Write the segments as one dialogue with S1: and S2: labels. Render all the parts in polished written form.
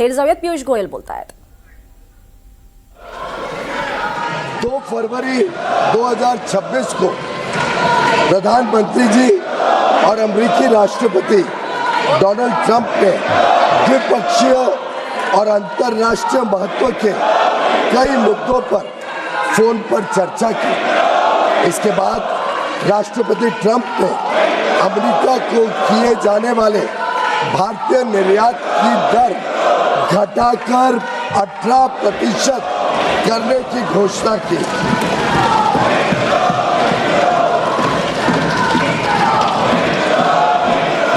S1: थेट जाऊयात पियुष गोयल बोलतायत।
S2: 2 फरवरी 2026 को प्रधानमंत्री जी और अमेरिकी राष्ट्रपति डोनाल्ड ट्रंप ने द्विपक्षीय और अंतर्राष्ट्रीय महत्व के कई मुद्दों पर फोन पर चर्चा की। इसके बाद राष्ट्रपति ट्रंप ने अमेरिका को किए जाने वाले भारतीय निर्यात की दर घटाकर 18% करने की घोषणा की।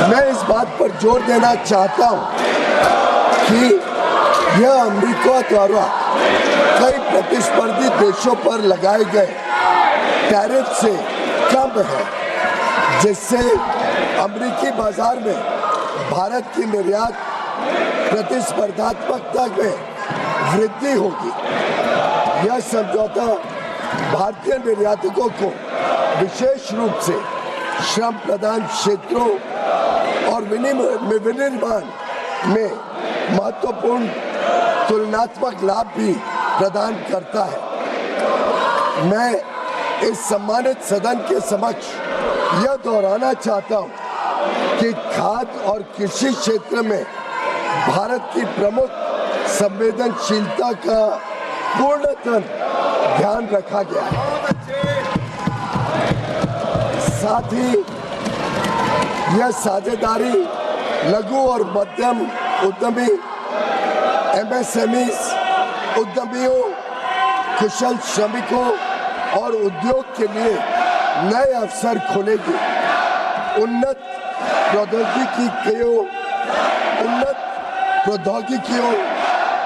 S2: मैं इस बात पर जोर देना चाहता हूं कि यह अमेरिका द्वारा कई प्रतिस्पर्धी देशों पर लगाए गए टैरिफ से कम है, जिससे अमेरिकी बाजार में भारत की निर्यात प्रतिस्पर्धात्मकता में वृद्धि होगी। यह समझौता भारतीय निर्यातकों को विशेष रूप से श्रम प्रधान क्षेत्रों और विनिर्माण में महत्वपूर्ण तुलनात्मक लाभ भी प्रदान करता है। मैं इस सम्मानित सदन के समक्ष यह दोहराना चाहता हूं कि खाद्य और कृषि क्षेत्र में भारत की प्रमुख संवेदनशीलता का पूर्णतः ध्यान रखा गया है। साथ ही यह साझेदारी लघु और मध्यम उद्यमी MSMEs उद्यमियों, कुशल श्रमिकों और उद्योग के लिए नए अवसर खोलेगी। उन्नत प्रौद्योगिकियों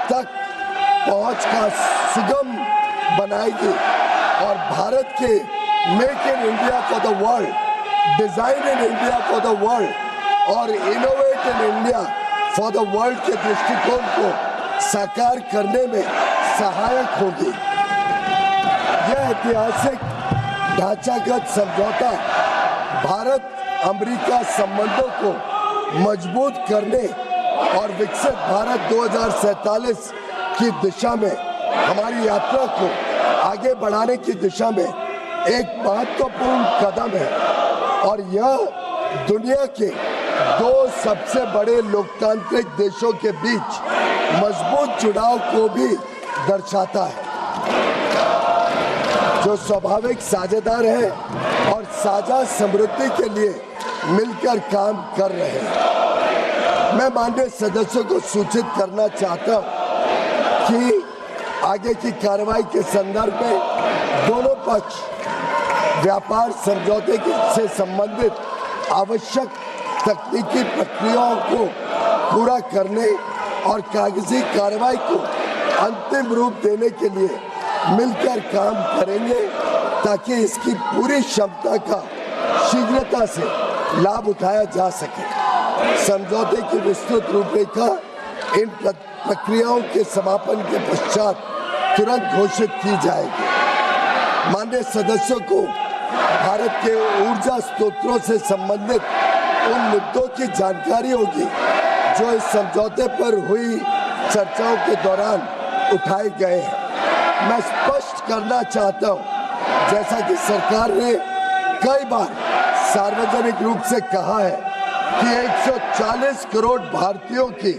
S2: तक पहुंच का सुगम बनाएगी और भारत के make in India for the world, design in India for the world और innovate in India for the world के दृष्टिकोण को साकार करने में सहायक होगी। यह ऐतिहासिक ढांचागत समझौता भारत अमेरिका संबंधों को मजबूत करने और विकसित भारत 2047 की दिशा में हमारी यात्रा को आगे बढ़ाने की दिशा में एक महत्वपूर्ण कदम है और यह दुनिया के 2 सबसे बड़े लोकतांत्रिक देशों के बीच मजबूत जुड़ाव को भी दर्शाता है, जो स्वाभाविक साझेदार है और साझा समृद्धि के लिए मिलकर काम कर रहे हैं। मैं माननीय सदस्यों को सूचित करना चाहता हूं कि आगे की कार्रवाई के संदर्भ में दोनों पक्ष व्यापार समझौते से संबंधित आवश्यक तकनीकी प्रक्रियाओं को पूरा करने और कागजी कार्रवाई को अंतिम रूप देने के लिए मिलकर काम करेंगे ताकि इसकी पूरी क्षमता का शीघ्रता से लाभ उठाया जा सके। समझौते की विस्तृत रूपरेखा इन प्रक्रियाओं के समापन के पश्चात तुरंत घोषित की जाएगी। माननीय सदस्यों को भारत के ऊर्जा स्रोतों से संबंधित उन मुद्दों की जानकारी होगी जो इस समझौते पर हुई चर्चाओं के दौरान उठाए गए हैं। मैं स्पष्ट करना चाहता हूं, जैसा कि सरकार ने कई बार सार्वजनिक रूप से कहा है कि 140 करोड़ भारतीयों की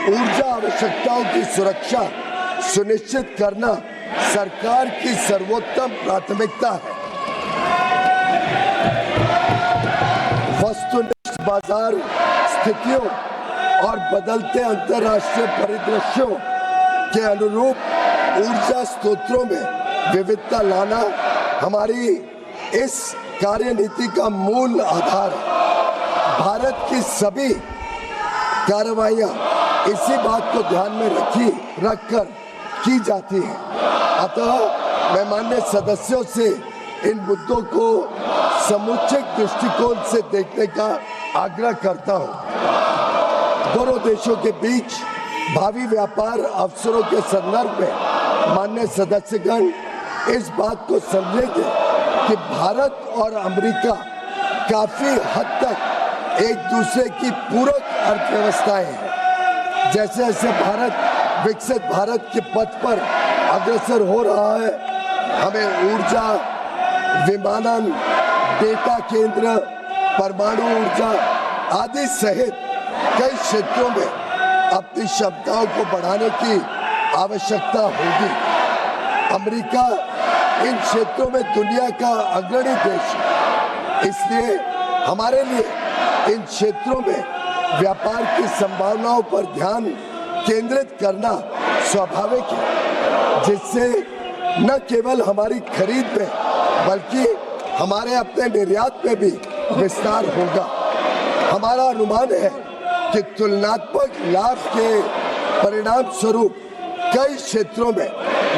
S2: ऊर्जा आवश्यकताओं की सुरक्षा सुनिश्चित करना सरकार की सर्वोत्तम प्राथमिकता है। वस्तुनिष्ठ बाजार स्थितियों और बदलते अंतर्राष्ट्रीय परिदृश्यों के अनुरूप ऊर्जा स्रोतों में विविधता लाना हमारी इस कार्यनीति का मूल आधार है। भारत की सभी कार्रवाइयां इसी बात को ध्यान में रखकर की जाती है। अतः मैं माननीय सदस्यों से इन मुद्दों को समुचित दृष्टिकोण से देखने का आग्रह करता हूं। दोनों देशों के बीच भावी व्यापार अवसरों के संदर्भ में माननीय सदस्यगण इस बात को समझेंगे कि भारत और अमेरिका काफी हद तक एक दूसरे की पूरक अर्थव्यवस्थाएं हैं। जैसे जैसे भारत विकसित भारत के पथ पर अग्रसर हो रहा है, हमें ऊर्जा, विमानन, डेटा केंद्र, परमाणु ऊर्जा आदि सहित कई क्षेत्रों में अपनी क्षमताओं को बढ़ाने की आवश्यकता होगी। अमेरिका इन क्षेत्रों में दुनिया का अग्रणी देश है, इसलिए हमारे लिए इन क्षेत्रों में व्यापार की संभावनाओं पर ध्यान केंद्रित करना स्वाभाविक है, जिससे न केवल हमारी खरीद में बल्कि हमारे अपने निर्यात में भी विस्तार होगा। हमारा अनुमान है कि तुलनात्मक लाभ के परिणाम स्वरूप कई क्षेत्रों में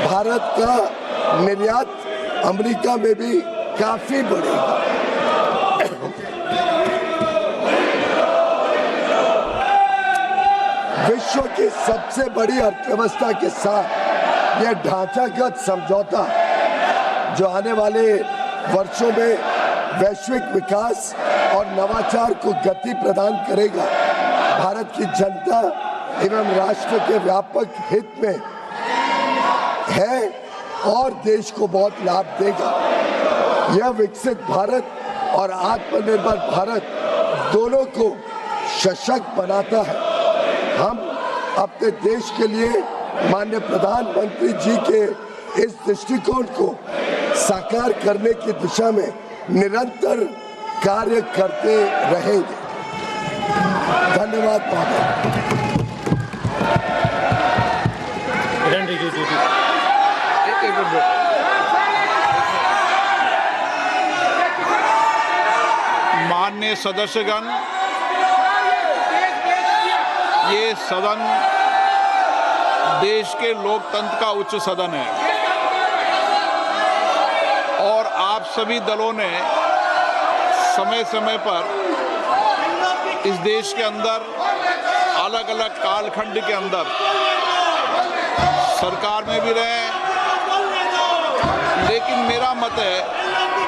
S2: भारत का निर्यात अमेरिका में भी काफी बढ़ेगा। विश्व की सबसे बड़ी अर्थव्यवस्था के साथ यह ढांचागत समझौता जो आने वाले वर्षों में वैश्विक विकास और नवाचार को गति प्रदान करेगा, भारत की जनता एवं राष्ट्र के व्यापक हित में है और देश को बहुत लाभ देगा। यह विकसित भारत और आत्मनिर्भर भारत दोनों को सशक्त बनाता है। हम अपने देश के लिए माननीय प्रधानमंत्री जी के इस दृष्टिकोण को साकार करने की दिशा में निरंतर कार्य करते रहेंगे। धन्यवाद।
S1: माननीय सदस्यगण, ये सदन देश के लोकतंत्र का उच्च सदन है और आप सभी दलों ने समय समय पर इस देश के अंदर अलग अलग कालखंड के अंदर सरकार में भी रहे, लेकिन मेरा मत है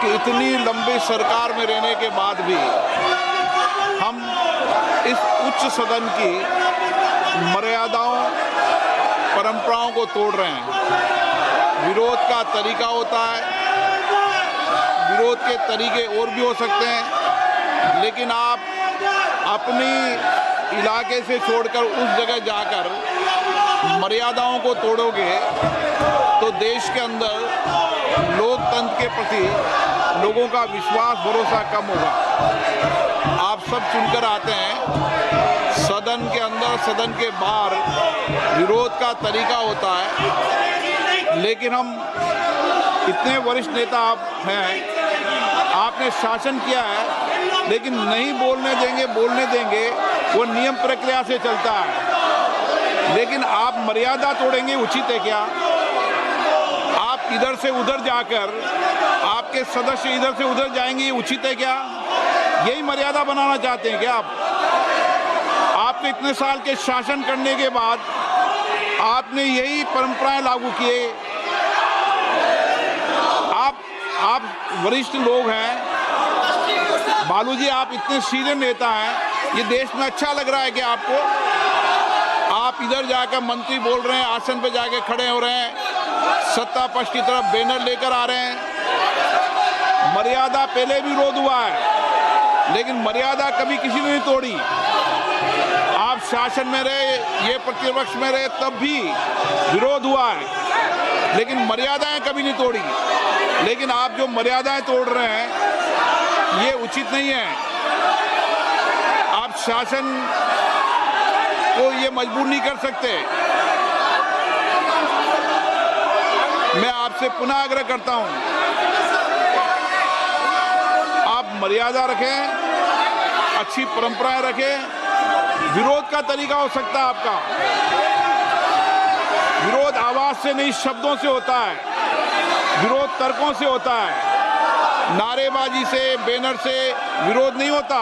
S1: कि इतनी लंबी सरकार में रहने के बाद भी हम इस उच्च सदन की मर्यादाओं, परंपराओं को तोड़ रहे हैं। विरोध का तरीका होता है, विरोध के तरीके और भी हो सकते हैं, लेकिन आप अपनी इलाके से छोड़कर उस जगह जाकर मर्यादाओं को तोड़ोगे तो देश के अंदर लोकतंत्र के प्रति लोगों का विश्वास, भरोसा कम होगा। आप सब चुनकर आते हैं, सदन के अंदर, सदन के बाहर विरोध का तरीका होता है, लेकिन हम इतने वरिष्ठ नेता आप हैं, आपने शासन किया है, लेकिन नहीं बोलने देंगे, वो नियम प्रक्रिया से चलता है। लेकिन आप मर्यादा तोड़ेंगे, उचित है क्या? आप इधर से उधर जाकर, आपके सदस्य इधर से उधर जाएंगे, ये उचित है क्या? यही मर्यादा बनाना चाहते हैं क्या आप? आपने इतने साल के शासन करने के बाद आपने यही परंपराएं लागू किए। आप वरिष्ठ लोग हैं, बालू जी, आप इतने सीनियर नेता हैं, ये देश में अच्छा लग रहा है कि आपको? आप इधर जाकर मंत्री बोल रहे हैं, आसन पे जाके खड़े हो रहे हैं, सत्ता पक्ष की तरफ बैनर लेकर आ रहे हैं। मर्यादा पहले भी विरोध हुआ है, लेकिन मर्यादा कभी किसी ने नहीं तोड़ी। आप शासन में रहे, ये प्रतिपक्ष में रहे, तब भी विरोध हुआ है, लेकिन मर्यादाएं कभी नहीं तोड़ी। लेकिन आप जो मर्यादाएं तोड़ रहे हैं, ये उचित नहीं है। आप शासन को ये मजबूर नहीं कर सकते। मैं आपसे पुनः आग्रह करता हूं, आप मर्यादा रखें, अच्छी परंपराएं रखें। विरोध का तरीका हो सकता है आपका, विरोध आवाज से नहीं, शब्दों से होता है, विरोध तर्कों से होता है, नारेबाजी से, बैनर से विरोध नहीं होता।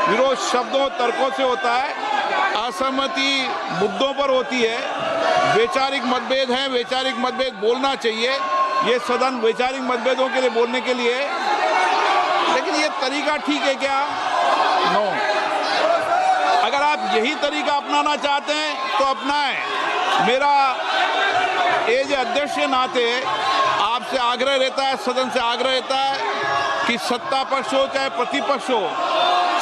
S1: विरोध शब्दों, तर्कों से होता है, असहमति मुद्दों पर होती है। वैचारिक मतभेद हैं, वैचारिक मतभेद बोलना चाहिए, ये सदन वैचारिक मतभेदों के लिए बोलने के लिए, लेकिन ये तरीका ठीक है क्या? नो। अगर आप यही तरीका अपनाना चाहते हैं तो अपनाएं। मेरा एज अध्यक्ष के नाते आपसे आग्रह रहता है, सदन से आग्रह रहता है कि सत्ता पक्ष हो चाहे प्रतिपक्ष हो,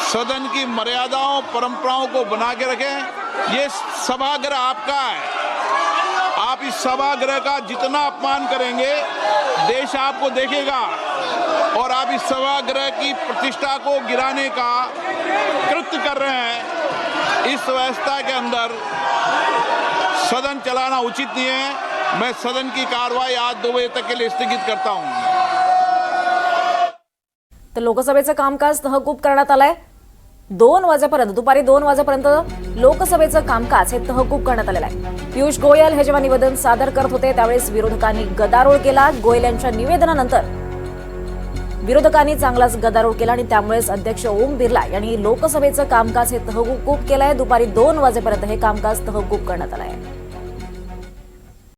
S1: सदन की मर्यादाओं परंपराओं को बना के रखें। ये सभागृह आपका है, आप इस सभागृह का जितना अपमान करेंगे देश आपको देखेगा, और आप इस सभागृह की प्रतिष्ठा को गिराने का कृत्य कर रहे हैं। इस व्यवस्था के अंदर सदन चलाना उचित नहीं है। मैं सदन की कार्रवाई आज 2 बजे तक के लिए स्थगित करता हूं।
S3: तर लोकसभेचं कामकाज तहकूब करण्यात आलंय। 2 वाजेपर्यंत, दुपारी 2 वाजेपर्यंत लोकसभेचं कामकाज हे तहकूब करण्यात आलेलं आहे। पियुष गोयल हे जेव्हा निवेदन सादर करत होते त्यावेळेस विरोधकांनी गदारोळ केला। गोयल यांच्या निवेदनानंतर विरोधकांनी चांगलाच गदारोळ केला आणि त्यामुळेच अध्यक्ष ओम बिर्ला यांनी लोकसभेचं कामकाज हे तहकूब केलंय। दुपारी 2 वाजेपर्यंत हे कामकाज तहकूब करण्यात आलं आहे।